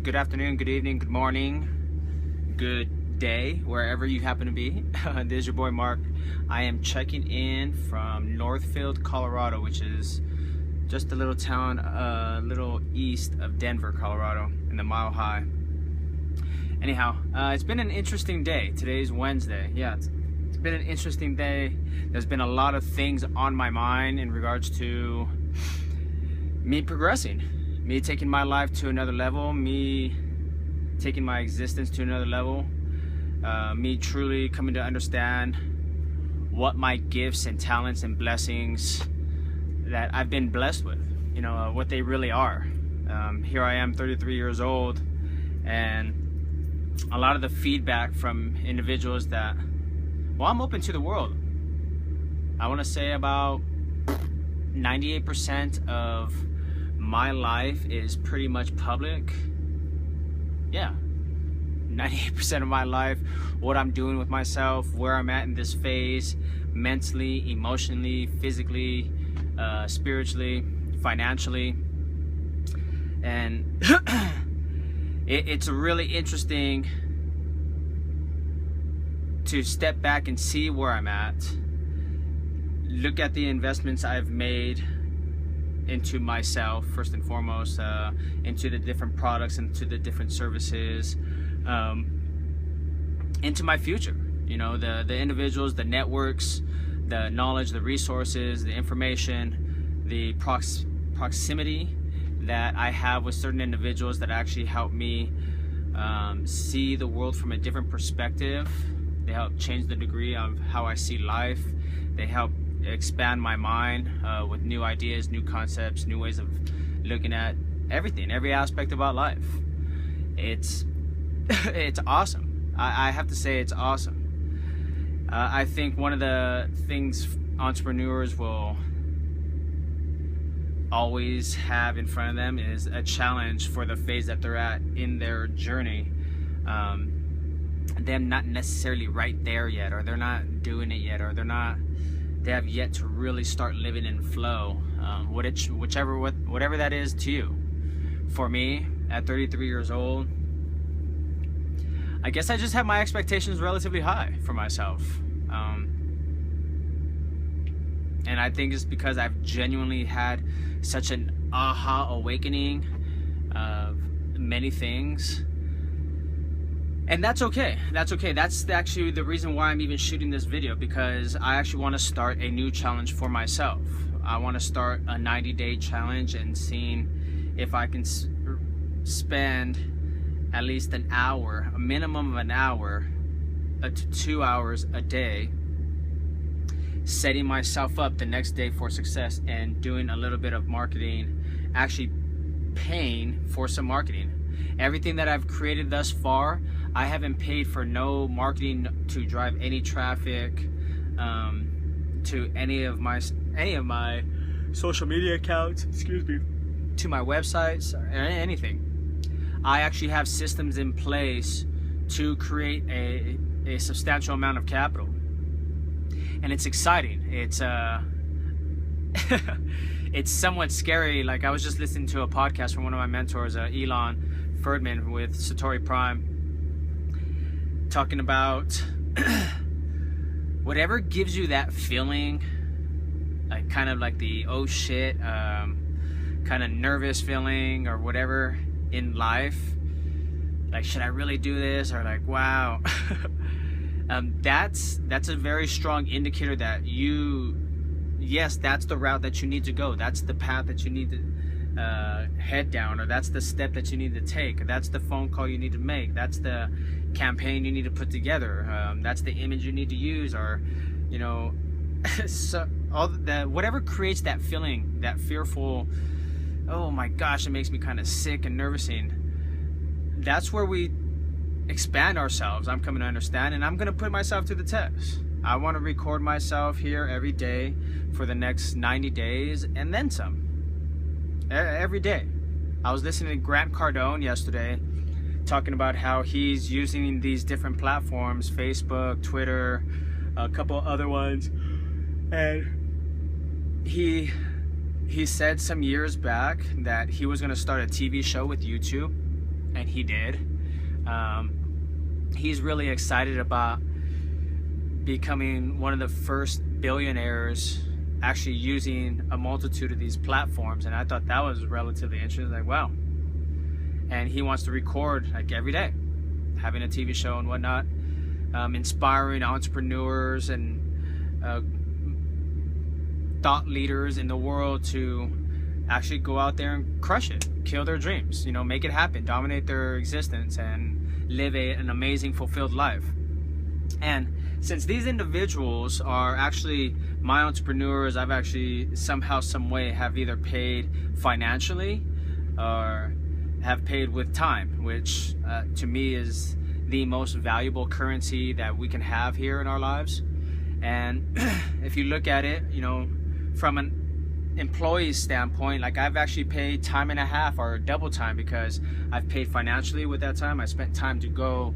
Good afternoon, good evening, good morning, good day, wherever you happen to be. This is your boy Mark. I am checking in from Northfield, Colorado, which is just a little town a little east of Denver, Colorado, in the Mile High. Anyhow, it's been an interesting day. Today's Wednesday. Yeah, it's been an interesting day. There's been a lot of things on my mind in regards to me progressing, me taking my life to another level, me taking my existence to another level, me truly coming to understand what my gifts and talents and blessings that I've been blessed with, what they really are. Here I am, 33 years old, and a lot of the feedback from individuals that, well, I'm open to the world. I want to say about 98% of my life is pretty much public. Yeah, 98% of my life, what I'm doing with myself, where I'm at in this phase, mentally, emotionally, physically, spiritually, financially. And it's really interesting to step back and see where I'm at, look at the investments I've made into myself, first and foremost, into the different products, into the different services, into my future. The individuals, the networks, the knowledge, the resources, the information, the proximity that I have with certain individuals that actually help me see the world from a different perspective. They help change the degree of how I see life. They help expand my mind with new ideas, new concepts, new ways of looking at everything, every aspect about life. It's awesome. I have to say it's awesome. I think one of the things entrepreneurs will always have in front of them is a challenge for the phase that they're at in their journey. Them not necessarily right there yet, or they're not doing it yet, or they have yet to really start living in flow, whatever that is to you. For me, at 33 years old, I guess I just have my expectations relatively high for myself. And I think it's because I've genuinely had such an aha awakening of many things. And that's okay. That's okay. That's actually the reason why I'm even shooting this video, because I actually want to start a new challenge for myself. I want to start a 90-day challenge and seeing if I can spend at least an hour, a minimum of an hour to 2 hours a day, setting myself up the next day for success and doing a little bit of marketing, actually paying for some marketing. Everything that I've created thus far, I haven't paid for no marketing to drive any traffic to any of my social media accounts, to my websites or anything. I actually have systems in place to create a substantial amount of capital, and it's exciting. It's it's somewhat scary. Like, I was just listening to a podcast from one of my mentors, Elon Ferdman with Satori Prime, talking about whatever gives you that feeling, like kind of like the oh shit, kind of nervous feeling or whatever in life, like, should I really do this, or like, wow. That's a very strong indicator that yes, that's the route that you need to go. That's the path that you need to head down, or that's the step that you need to take. That's the phone call you need to make. That's the campaign you need to put together. That's the image you need to use, or so all that, whatever creates that feeling, that fearful, oh my gosh, it makes me kind of sick and nervousing. That's where we expand ourselves. I'm coming to understand, and I'm going to put myself to the test. I want to record myself here every day for the next 90 days and then some. Every day. I was listening to Grant Cardone yesterday talking about how he's using these different platforms, Facebook, Twitter, a couple other ones, and he said some years back that he was going to start a TV show with YouTube, and he did. He's really excited about becoming one of the first billionaires actually using a multitude of these platforms, and I thought that was relatively interesting. Like, wow. And he wants to record like every day, having a TV show and whatnot, inspiring entrepreneurs and thought leaders in the world to actually go out there and crush it, kill their dreams, you know, make it happen, dominate their existence, and live an amazing, fulfilled life. And since these individuals are actually my entrepreneurs, I've actually somehow, some way have either paid financially or have paid with time, which to me is the most valuable currency that we can have here in our lives. And if you look at it, you know, from an employee's standpoint, like I've actually paid time and a half or double time, because I've paid financially with that time. I spent time to go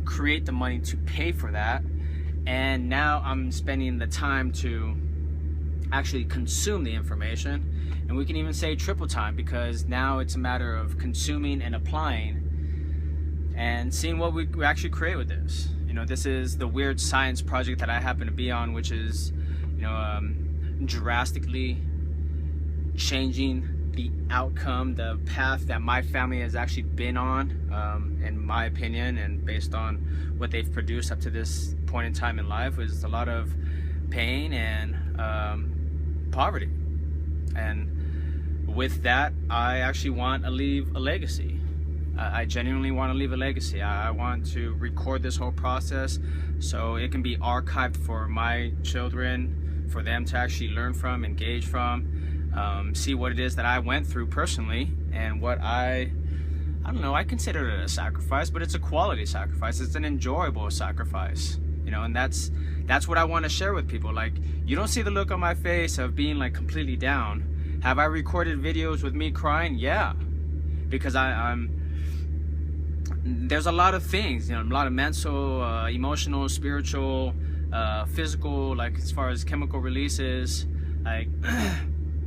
create the money to pay for that, and now I'm spending the time to actually consume the information, and we can even say triple time, because now it's a matter of consuming and applying and seeing what we actually create with this. You know, this is the weird science project that I happen to be on, which is, you know, drastically changing the outcome, the path that my family has actually been on, in my opinion, and based on what they've produced up to this point in time in life, was a lot of pain and poverty. And with that, I actually want to leave a legacy. I genuinely want to leave a legacy. I want to record this whole process so it can be archived for my children, for them to actually learn from, engage from, see what it is that I went through personally, and what I don't know, I consider it a sacrifice, but it's a quality sacrifice. It's an enjoyable sacrifice, you know, and that's what I want to share with people. Like, you don't see the look on my face of being like completely down. Have I recorded videos with me crying? Yeah, because there's a lot of things, you know, a lot of mental, emotional, spiritual, physical, like as far as chemical releases, like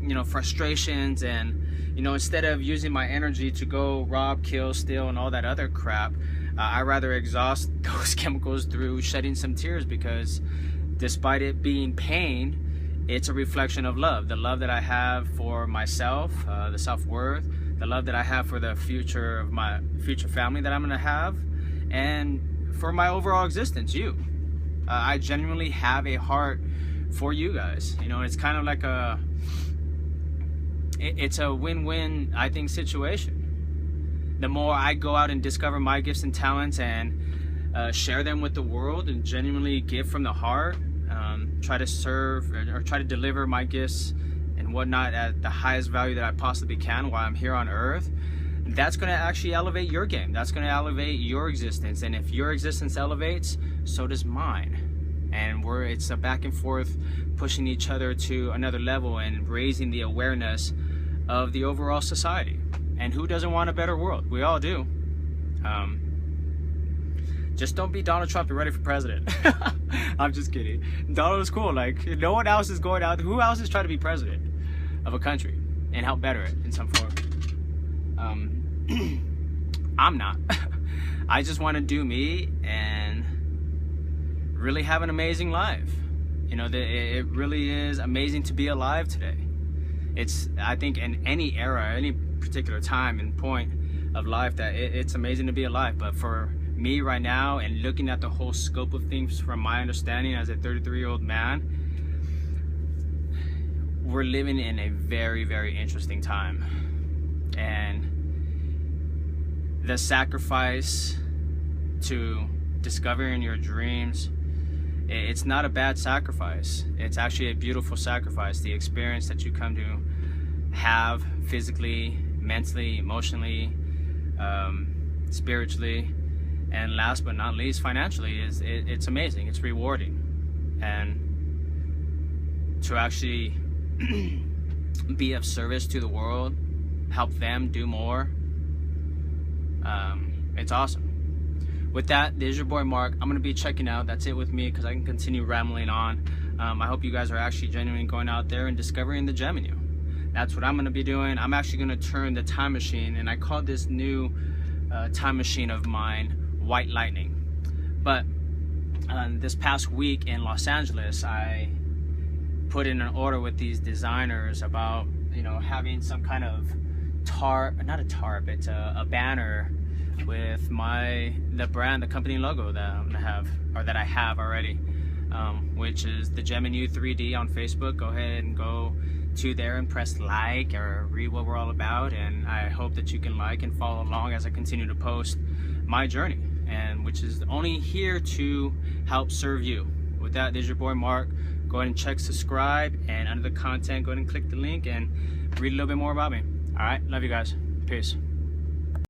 you know, frustrations, and you know, instead of using my energy to go rob, kill, steal, and all that other crap, I rather exhaust those chemicals through shedding some tears, because despite it being pain, it's a reflection of love, the love that I have for myself, the self-worth, the love that I have for the future of my future family that I'm gonna have, and for my overall existence, you. I genuinely have a heart for you guys. You know, it's kind of like it's a win-win, I think, situation. The more I go out and discover my gifts and talents and share them with the world and genuinely give from the heart, try to serve or try to deliver my gifts and whatnot at the highest value that I possibly can while I'm here on earth, that's going to actually elevate your game. That's going to elevate your existence. And if your existence elevates, so does mine. And it's a back and forth, pushing each other to another level and raising the awareness of the overall society. And who doesn't want a better world? We all do. Just don't be Donald Trump. You're ready for president. I'm just kidding. Donald is cool. Like, no one else is going out. Who else is trying to be president of a country and help better it in some form? I'm not. I just want to do me and really have an amazing life. You know, it really is amazing to be alive today. It's, I think, in any era, any particular time and point of life, that it's amazing to be alive. But for me right now, and looking at the whole scope of things from my understanding as a 33-year-old man, we're living in a very, very interesting time. And the sacrifice to discovering your dreams, it's not a bad sacrifice. It's actually a beautiful sacrifice. The experience that you come to have physically, mentally, emotionally, spiritually, and last but not least, financially, it's amazing. It's rewarding. And to actually be of service to the world, help them do more, it's awesome. With that, this is your boy Mark. I'm going to be checking out. That's it with me, because I can continue rambling on. I hope you guys are actually genuinely going out there and discovering the gem in you. That's what I'm going to be doing. I'm actually going to turn the time machine, and I call this new time machine of mine, White Lightning. But this past week in Los Angeles, I put in an order with these designers about, you know, having some kind of not a tarp, it's a banner with the brand, the company logo that I'm gonna have, or that I have already, which is the Gemini 3D on Facebook. Go ahead and go to there and press like or read what we're all about, and I hope that you can like and follow along as I continue to post my journey, and which is only here to help serve you. With that, this is your boy Mark. Go ahead and check subscribe, and under the content, go ahead and click the link and read a little bit more about me. All right, love you guys. Peace.